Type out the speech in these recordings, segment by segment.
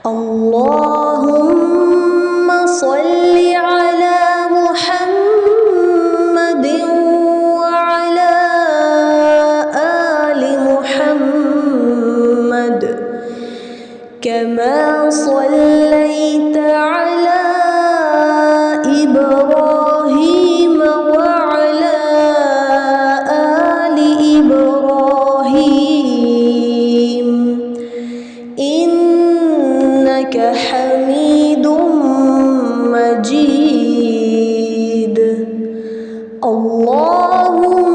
اللهم صل على محمد وعلى آل محمد كما صليت على إبراهيم وعلى آل إبراهيم إنك حميد مجيد. اللهم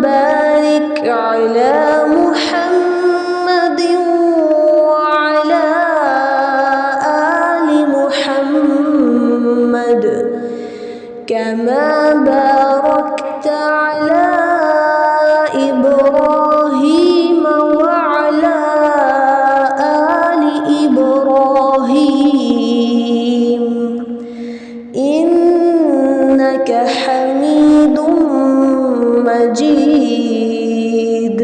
بارك على محمد وعلى آل محمد كما باركت على إبراهيم وعلى آل إبراهيم إنك حميد مجيد.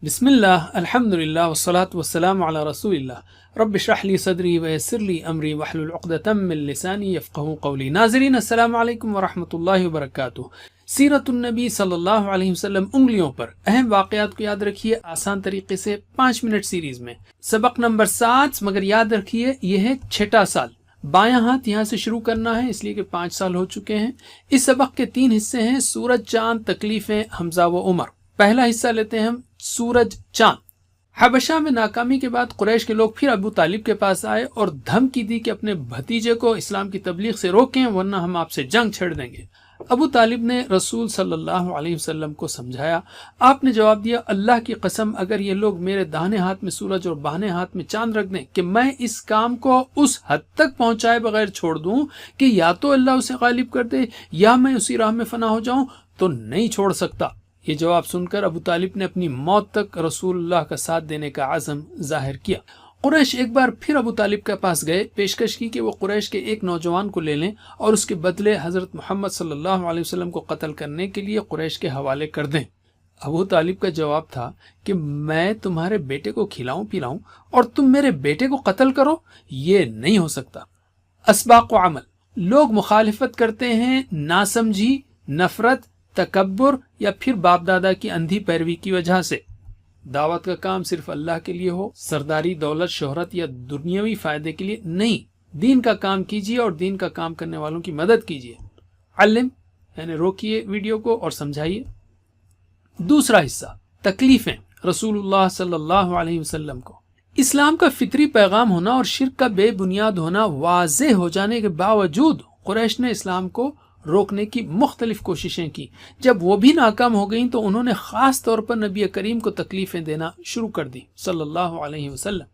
بسم اللہ الحمد للہ والصلاة والسلام علی رسول اللہ. رب اشرح لی صدری ویسر لی امری واحلل عقدۃ من لسانی یفقہوا قولی. ناظرین السلام علیکم ورحمۃ اللہ وبرکاتہ. سیرت النبی صلی اللہ علیہ وسلم انگلیوں پر اہم واقعات کو یاد رکھیے آسان طریقے سے 5 منٹ سیریز میں. سبق نمبر 7، مگر یاد رکھیے یہ ہے چھٹا سال. بایاں ہاتھ یہاں سے شروع کرنا ہے اس لیے کہ 5 سال ہو چکے ہیں. اس سبق کے 3 حصے ہیں: سورج، چاند، تکلیفیں، حمزہ و عمر. پہلا حصہ لیتے ہیں ہم سورج چاند. حبشہ میں ناکامی کے بعد قریش کے لوگ پھر ابو طالب کے پاس آئے اور دھمکی دی کہ اپنے بھتیجے کو اسلام کی تبلیغ سے روکیں ورنہ ہم آپ سے جنگ چھیڑ دیں گے. ابو طالب نے رسول صلی اللہ علیہ وسلم کو سمجھایا. آپ نے جواب دیا، اللہ کی قسم اگر یہ لوگ میرے داہنے ہاتھ میں سورج اور بائیں ہاتھ میں چاند رکھ دیں کہ میں اس کام کو اس حد تک پہنچائے بغیر چھوڑ دوں کہ یا تو اللہ اسے غالب کر دے یا میں اسی راہ میں فنا ہو جاؤں تو نہیں چھوڑ سکتا. یہ جواب سن کر ابو طالب نے اپنی موت تک رسول اللہ کا ساتھ دینے کا عزم ظاہر کیا. قریش ایک بار پھر ابو طالب کے پاس گئے، پیشکش کی کہ وہ قریش کے ایک نوجوان کو لے لیں اور اس کے بدلے حضرت محمد صلی اللہ علیہ وسلم کو قتل کرنے کے لیے قریش کے حوالے کر دیں. ابو طالب کا جواب تھا کہ میں تمہارے بیٹے کو کھلاؤں پلاؤں اور تم میرے بیٹے کو قتل کرو، یہ نہیں ہو سکتا. اسباق و عمل. لوگ مخالفت کرتے ہیں ناسمجھی، نفرت، تکبر یا پھر باپ دادا کی اندھی پیروی کی وجہ سے. دعوت کا کام صرف اللہ کے لیے ہو، سرداری، دولت، شہرت یا دنیاوی فائدے کے لیے نہیں. دین کا کام کیجیے اور دین کا کام کرنے والوں کی مدد کیجیے. علم یعنی روکیے ویڈیو کو اور سمجھائیے. دوسرا حصہ تکلیفیں. رسول اللہ صلی اللہ علیہ وسلم کو اسلام کا فطری پیغام ہونا اور شرک کا بے بنیاد ہونا واضح ہو جانے کے باوجود قریش نے اسلام کو روکنے کی مختلف کوششیں کی. جب وہ بھی ناکام ہو گئیں تو انہوں نے خاص طور پر نبی کریم کو تکلیفیں دینا شروع کر دی صلی اللہ علیہ وسلم.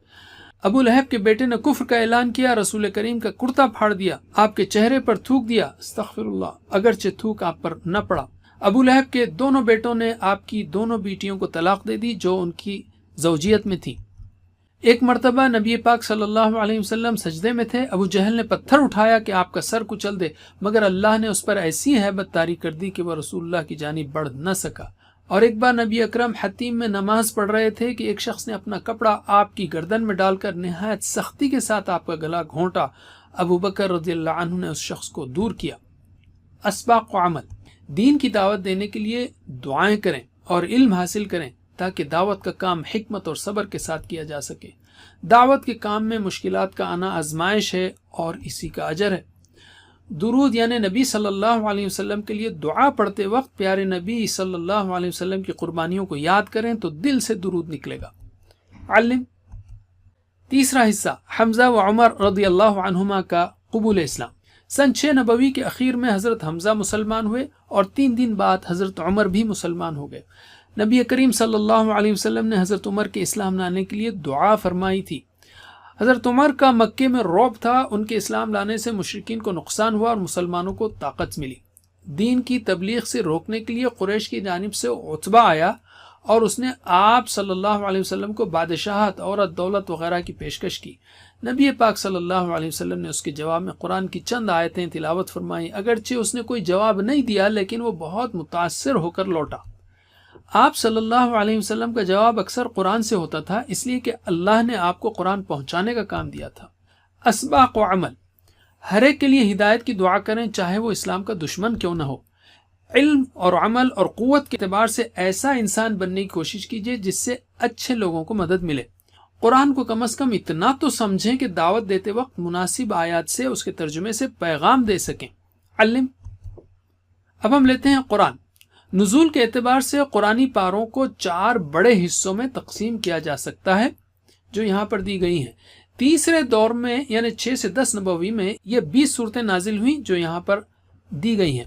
ابو لہب کے بیٹے نے کفر کا اعلان کیا، رسول کریم کا کرتا پھاڑ دیا، آپ کے چہرے پر تھوک دیا، استغفر اللہ، اگرچہ تھوک آپ پر نہ پڑا. ابو لہب کے دونوں بیٹوں نے آپ کی دونوں بیٹیوں کو طلاق دے دی جو ان کی زوجیت میں تھی. ایک مرتبہ نبی پاک صلی اللہ علیہ وسلم سجدے میں تھے، ابو جہل نے پتھر اٹھایا کہ آپ کا سر کچل دے، مگر اللہ نے اس پر ایسی ہیبت طاری کر دی کہ وہ رسول اللہ کی جانب بڑھ نہ سکا. اور ایک بار نبی اکرم حتیم میں نماز پڑھ رہے تھے کہ ایک شخص نے اپنا کپڑا آپ کی گردن میں ڈال کر نہایت سختی کے ساتھ آپ کا گلا گھونٹا. ابو بکر رضی اللہ عنہ نے اس شخص کو دور کیا. اسباق و عمل. دین کی دعوت دینے کے لیے دعائیں کریں اور علم حاصل کریں تاکہ دعوت کا کام حکمت اور صبر کے ساتھ کیا جا سکے. دعوت کے کام میں مشکلات کا آنا آزمائش ہے اور اسی کا اجر ہے. درود یعنی نبی صلی اللہ علیہ وسلم کے لیے دعا پڑھتے وقت پیارے نبی صلی اللہ علیہ وسلم کی قربانیوں کو یاد کریں تو دل سے درود نکلے گا. علم. تیسرا حصہ حمزہ و عمر رضی اللہ عنہما کا قبول اسلام. سن 6 نبوی کے اخیر میں حضرت حمزہ مسلمان ہوئے اور 3 دن بعد حضرت عمر بھی مسلمان ہو گئے. نبی کریم صلی اللہ علیہ وسلم نے حضرت عمر کے اسلام لانے کے لیے دعا فرمائی تھی. حضرت عمر کا مکے میں رعب تھا، ان کے اسلام لانے سے مشرکین کو نقصان ہوا اور مسلمانوں کو طاقت ملی. دین کی تبلیغ سے روکنے کے لیے قریش کی جانب سے عتبہ آیا اور اس نے آپ صلی اللہ علیہ وسلم کو بادشاہت، عورت، دولت وغیرہ کی پیشکش کی. نبی پاک صلی اللہ علیہ وسلم نے اس کے جواب میں قرآن کی چند آیتیں تلاوت فرمائیں. اگرچہ اس نے کوئی جواب نہیں دیا لیکن وہ بہت متاثر ہو کر لوٹا. آپ صلی اللہ علیہ وسلم کا جواب اکثر قرآن سے ہوتا تھا، اس لیے کہ اللہ نے آپ کو قرآن پہنچانے کا کام دیا تھا۔ اسباق و عمل، ہر ایک کے لیے ہدایت کی دعا کریں، چاہے وہ اسلام کا دشمن کیوں نہ ہو۔ علم اور عمل اور قوت کے اعتبار سے ایسا انسان بننے کی کوشش کیجیے جس سے اچھے لوگوں کو مدد ملے۔ قرآن کو کم از کم اتنا تو سمجھیں کہ دعوت دیتے وقت مناسب آیات سے اس کے ترجمے سے پیغام دے سکیں۔ علم۔ اب ہم لیتے ہیں قرآن۔ نزول کے اعتبار سے قرآنی پاروں کو 4 بڑے حصوں میں تقسیم کیا جا سکتا ہے جو یہاں پر دی گئی ہیں۔ تیسرے دور میں یعنی 6 سے 10 نبوی میں یہ 20 صورتیں نازل ہوئیں جو یہاں پر دی گئی ہیں۔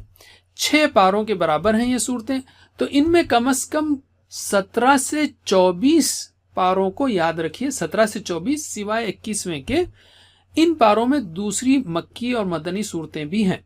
6 پاروں کے برابر ہیں یہ صورتیں، تو ان میں کم از کم 17 سے 24 پاروں کو یاد رکھیے، 17 سے 24 سوائے 21ویں کے۔ ان پاروں میں دوسری مکی اور مدنی صورتیں بھی ہیں۔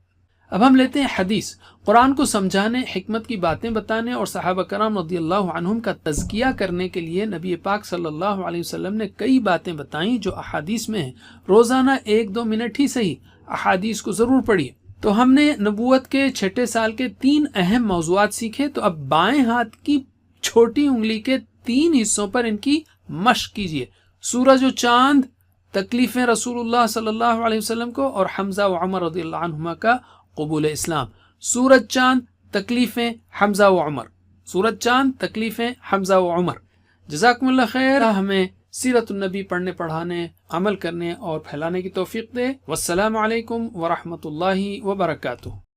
اب ہم لیتے ہیں حدیث۔ قرآن کو سمجھانے، حکمت کی باتیں بتانے اور صحابہ کرام رضی اللہ عنہم کا تزکیہ کرنے کے لیے نبی پاک صلی اللہ علیہ وسلم نے کئی باتیں بتائیں جو احادیث میں ہیں۔ روزانہ 1-2 منٹ ہی صحیح احادیث کو ضرور پڑھیے۔ تو ہم نے نبوت کے 6 سال کے 3 اہم موضوعات سیکھے، تو اب بائیں ہاتھ کی چھوٹی انگلی کے 3 حصوں پر ان کی مشق کیجیے۔ سورج و چاند، تکلیفیں رسول اللہ صلی اللہ علیہ وسلم کو، اور حمزہ و عمر رضی اللہ عنہما کا قبول اسلام۔ سورج چاند، تکلیفیں، حمزہ و عمر۔ سورج چاند، تکلیفیں، حمزہ و عمر۔ جزاکم اللہ خیر۔ ہمیں سیرت النبی پڑھنے، پڑھانے، عمل کرنے اور پھیلانے کی توفیق دے۔ والسلام علیکم ورحمۃ اللہ وبرکاتہ۔